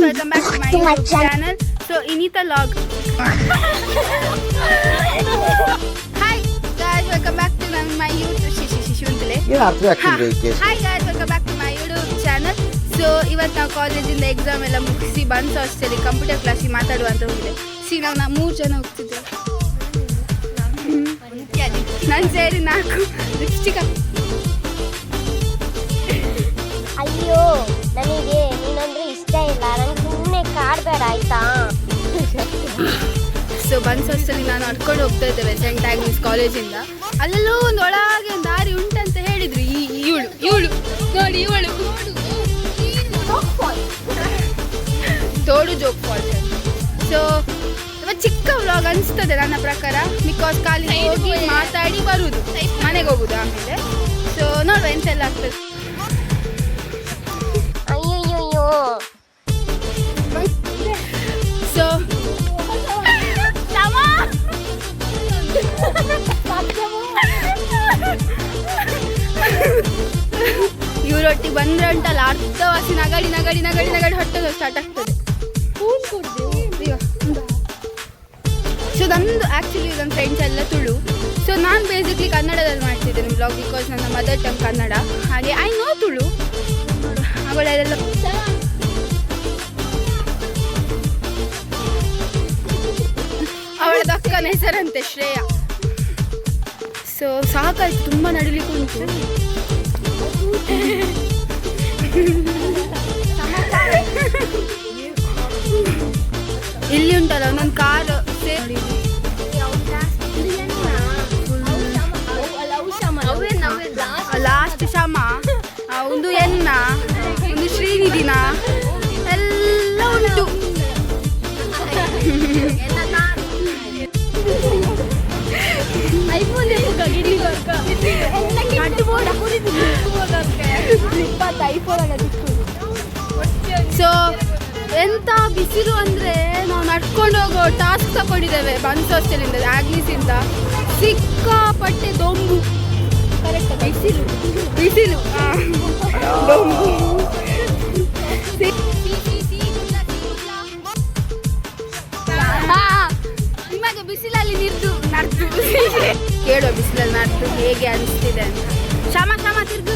welcome back to my YouTube channel. So Inita Log. Hi guys, welcome back to my YouTube Hi guys, welcome back to my YouTube channel. So ಇವತ್ತು ನಾವು ಕಾಲೇಜಿಂದ exam ಎಲ್ಲ ಮುಗಿಸಿ ಬಂದು ಅಷ್ಟೇ computer ಕ್ಲಾಸಿಗೆ ಮಾತಾಡುವಂತ ಹೋಗಿದೆ. ನಾವು 3 ಜನ ಹೋಗ್ತಿದ್ದೇವೆ. ನಾನು ಸೇರಿ 4 ಲಿಪ್ಸ್ಟಿಕ್. ಅಯ್ಯೋ ನನಗೆ ನೀನಂದ್ರೆ ಇಷ್ಟ ಇಲ್ಲ, ನಂಗೆ ಸುಮ್ಮನೆ ಕಾಡಬೇಡ ಆಯ್ತಾ. ಸೊ ಬನ್ಸಲ್ಲಿ ನಾನು ನಡ್ಕೊಂಡು ಹೋಗ್ತಾ ಇದ್ದೇವೆ ಸೆಂಟ್ ಆಗ್ನೆಸ್ ಕಾಲೇಜಿಂದ. ಅಲ್ಲೆಲ್ಲೋ ಒಂದು ಒಳಗೆ ಒಂದು ದಾರಿ ಉಂಟಂತ ಹೇಳಿದ್ರು. ಇವಳು ನೋಡಿ, ಇವಳು ತೋಡು ಜೋಗ್ ಫಾಲ್ಸ್. ಸೊ ಚಿಕ್ಕ ವ್ಲಾಗ್ ಅನಿಸ್ತದೆ ನನ್ನ ಪ್ರಕಾರ, ಬಿಕಾಸ್ ಖಾಲಿ ಹೋಗಿ ಮಾತಾಡಿ ಬರುವುದು, ಮನೆಗೆ ಹೋಗುದು ಆಮೇಲೆ. ಸೊ ನೋಡುವ ಎಂತೆಲ್ಲ ಆಗ್ತದೆ. ಅಯ್ಯಯ್ಯೋ ಸೊ ಇವರೊಟ್ಟಿಗೆ ಬಂದ್ರೆ ಉಂಟಲ್ಲ ಅರ್ಧವಾಸಿ ನಗಡಿ ನಗಡಿ ನಗಡಿ ನಗಡಿ ಹೊಟ್ಟೆ ಸ್ಟಾರ್ಟ್ ಆಗ್ತದೆ. ಸೊ ನಂದು ಆ್ಯಕ್ಚುಲಿ ನನ್ನ ಫ್ರೆಂಡ್ಸ್ ಎಲ್ಲ ತುಳು. ಸೊ ನಾನು ಬೇಸಿಕ್ಲಿ ಕನ್ನಡದಲ್ಲಿ ಮಾಡ್ತಿದ್ದೇನೆ ಬ್ಲಾಗ್, ಬಿಕಾಸ್ ನನ್ನ ಮದರ್ ಟಂಗ್ ಕನ್ನಡ. ಹಾಗೆ ಐ ನೋ ತುಳು. ಅವಳೆಲ್ಲ ಅವಳ ಅಕ್ಕನ ಹೆಸರಂತೆ ಶ್ರೇಯಾ. ಸೊ ಸಾಕಾಯ್ತು, ತುಂಬ ನಡಿಲಿಕ್ಕೆ ಉಂಟು. ಇಲ್ಲಿ ಉಂಟಲ್ಲ ಒಂದೊಂದು ಕಾರ್ ಲಾಸ್ಟ್ ಶಮ, ಒಂದು ಎನ್ನ, ಒಂದು ಶ್ರೀನಿಧಿನ ಎಲ್ಲ ಉಂಟು. ಸೊ ಎಂತ ಬಿಸಿಲು ಅಂದರೆ ನಾವು ನಡ್ಕೊಂಡು ಹೋಗೋ ಟಾಸ್ಕ್ ತಗೊಂಡಿದ್ದೇವೆ ಬನ್ಸ್ ಹಾಸ್ಟೆಲಿಂದ ಆಗ್ನಿಸಿಂದ. ಸಿಕ್ಕಾಪಟ್ಟೆ ದೊಂಬು, ಕರೆಕ್ಟ್ ಬಿಸಿಲು ಬಿಸಿಲು ದೊಂಬು. ನಿಮಗೆ ಬಿಸಿಲಲ್ಲಿ ನಡ್ದು ಕೇಳೋ ಬಿಸಿಲಲ್ಲಿ ನಡ್ದು ಹೇಗೆ ಅನಿಸ್ತಿದೆ ಅಂತ. ಶಮ ತಿರ್ಗು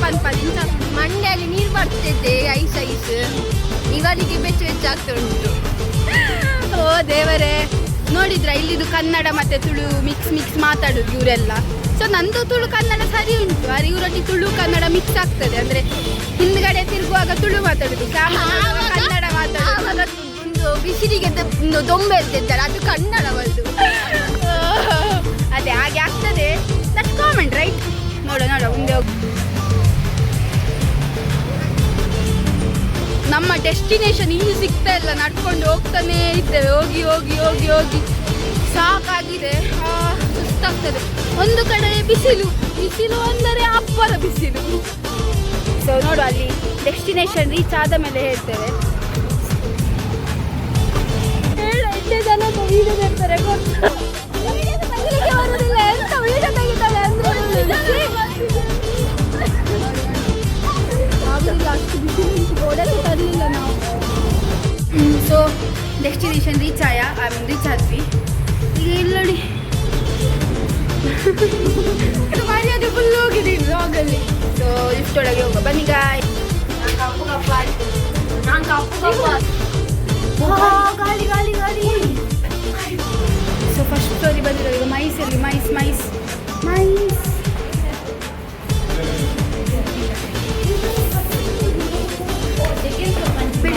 ಪಂಚ ಮಂಡ್ಯಲ್ಲಿ ನೀರು ಬರ್ತಿದ್ದೆ, ಐಸ್ ಇವರಿಗೆ ಬೆಚ್ಚ ಉಂಟು. ಓ ದೇವರೇ, ನೋಡಿದ್ರ ಇಲ್ಲಿದು ಕನ್ನಡ ಮತ್ತೆ ತುಳು ಮಿಕ್ಸ್ ಮಾತಾಡೋದು ಇವರೆಲ್ಲ. ಸೊ ನಂದು ತುಳು ಕನ್ನಡ ಸರಿ ಉಂಟು, ಆದರೆ ಇವರೊಟ್ಟಿಗೆ ತುಳು ಕನ್ನಡ ಮಿಕ್ಸ್ ಆಗ್ತದೆ. ಅಂದರೆ ಹಿಂದ್ಗಡೆ ತಿರುಗುವಾಗ ತುಳು ಮಾತಾಡೋದು, ಕನ್ನಡ ಮಾತಾಡೋದು. ಒಂದು ಬಿಸಿಲಿಗೆ ಒಂದು ದೊಂಬೆ ಇರ್ತಿದ್ದಾರೆ, ಅದು ಕನ್ನಡ ಒಂದು. ಅದೇ ಹಾಗೆ ಆಗ್ತದೆ. That comment right. ನೋಡ ಮುಂದೆ ಹೋಗಿ ನಮ್ಮ ಡೆಸ್ಟಿನೇಷನ್ ಇಲ್ಲಿ ಸಿಗ್ತಾ ಇಲ್ಲ. ನಡ್ಕೊಂಡು ಹೋಗ್ತಾನೇ ಇದ್ದೇವೆ, ಹೋಗಿ ಹೋಗಿ ಹೋಗಿ ಹೋಗಿ ಸಾಕಾಗಿದೆ, ಸುಸ್ತಾಗ್ತದೆ. ಒಂದು ಕಡೆ ಬಿಸಿಲು ಅಂದರೆ ಅಬ್ಬರ ಬಿಸಿಲು. ಸೊ ನೋಡು, ಅಲ್ಲಿ ಡೆಸ್ಟಿನೇಷನ್ ರೀಚ್ ಆದ ಮೇಲೆ ಹೇಳ್ತೇವೆ. 8 ಜನ ವೀಡಿಯೋ ಬರ್ತಾರೆ, ಬರೋದಿಲ್ಲ ಎಂತ ವೀಡಿಯೋ ತೆಗಿತಾಳೆ ಅಂದ್ರೆ ಅಷ್ಟು ಬಿಸಿಲು ಓಡಕ್ಕೆ ತರಲಿಲ್ಲ ನಾವು. ಸೊ ಡೆಸ್ಟಿನೇಷನ್ ರೀಚ್ ಆದ್ವಿ. ಈಗ ಇಲ್ಲಿ ನೋಡಿ ಮರ್ಯಾದೆ ಫುಲ್ ಹೋಗಿದೆ ಈ ವ್ಲಾಗಲ್ಲಿ. ಸೊ ಲಿಫ್ಟ್ ಒಳಗೆ ಹೋಗ ಬನ್ನಿ ಗಾಯ್. ಗಾಳಿ ಗಾಳಿ ಗಾಳಿ. ಸೊ ಫಸ್ಟ್ ಫ್ಲೋರಿಗೆ ಬಂದಿರೋ ಈಗ ಮೈಸಲ್ಲಿ ಮೈಸ್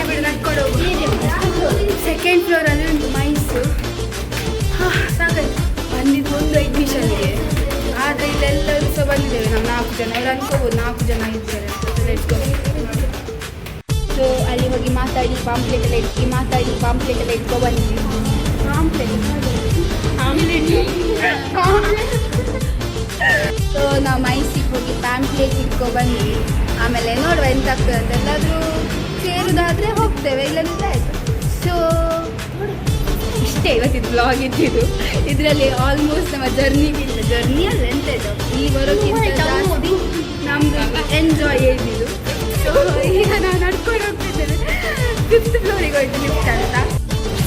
ಬಿಡು ನಡ್ಕೊಂಡು ಹೋಗು. ಸೆಕೆಂಡ್ ಫ್ಲೋರಲ್ಲಿ ಉಂಟು ಮೈಸು. ಸಾಕಾಯ್ತು, ಬಂದಿದ್ದು ಒಂದು ಎಡ್ಮಿಷನ್ಗೆ. ಆದರೆ ಇಲ್ಲೆಲ್ಲರೂ ಸಹ ಬಂದಿದ್ದೇವೆ ನಾವು 4 ಜನ. ಎಲ್ಲ ಅನ್ಕೋಬೋದು 4 ಜನ ಇದ್ದಾರೆ ಅಂತ. ಸೊ ಅಲ್ಲಿ ಹೋಗಿ ಮಾತಾಡಿ ಪಾಂಪ್ಲೆಟ್ ಎಲ್ಲ ಇಟ್ಕೊ ಬಂದ್ವಿ. ಸೊ ನಾವು ಮೈಸಿಗೆ ಹೋಗಿ ಪ್ಯಾಂಪ್ಲೆಟ್ ಇಟ್ಕೊ ಬಂದ್ವಿ. ಆಮೇಲೆ ನೋಡುವ ಎಂತ ಆಗ್ತದೆ ಅಂತ. ಎಲ್ಲಾದರೂ ಸೇರುದಾದರೆ ಹೋಗ್ತೇವೆ, ಇಲ್ಲದಿಲ್ಲ ಆಯಿತು. ಸೊ ಇಷ್ಟೇ ಇವತ್ತಿದ್ದು ಬ್ಲಾಗ್ ಇದ್ದಿದ್ದು. ಇದರಲ್ಲಿ ಆಲ್ಮೋಸ್ಟ್ ನಮ್ಮ ಜರ್ನಿ ಅಲ್ಲ ಎಂತ ಇದು, ಇಲ್ಲಿ ಬರೋಕ್ಕಿಂತ ಜಾಸ್ತಿ ನಮ್ಮದು ಎಂಜಾಯ್ ಇದ್ದಿದ್ದು. ಸೊ ಈಗ ನಾವು ನಡ್ಕೊಂಡು ಹೋಗ್ತಿದ್ದೇವೆ. 5th ಫ್ಲೋರಿಗೆ ಹೋಯ್ತು ಲಿಫ್ಟ್ ಅಂತ.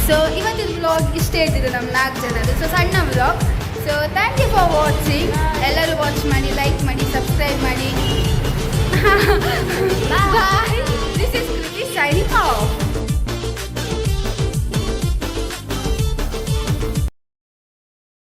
ಸೊ ಇವತ್ತಿನ ವ್ಲಾಗ್ ಇಷ್ಟೇ ಇದ್ದಿದ್ದು ನಮ್ಮ 4 ಜನದ್ದು. ಸೊ ಸಣ್ಣ vlog. So thank you for watching. ಎಲ್ಲರೂ ವಾಚ್ ಮಾಡಿ, ಲೈಕ್ ಮಾಡಿ, ಸಬ್ಸ್ಕ್ರೈಬ್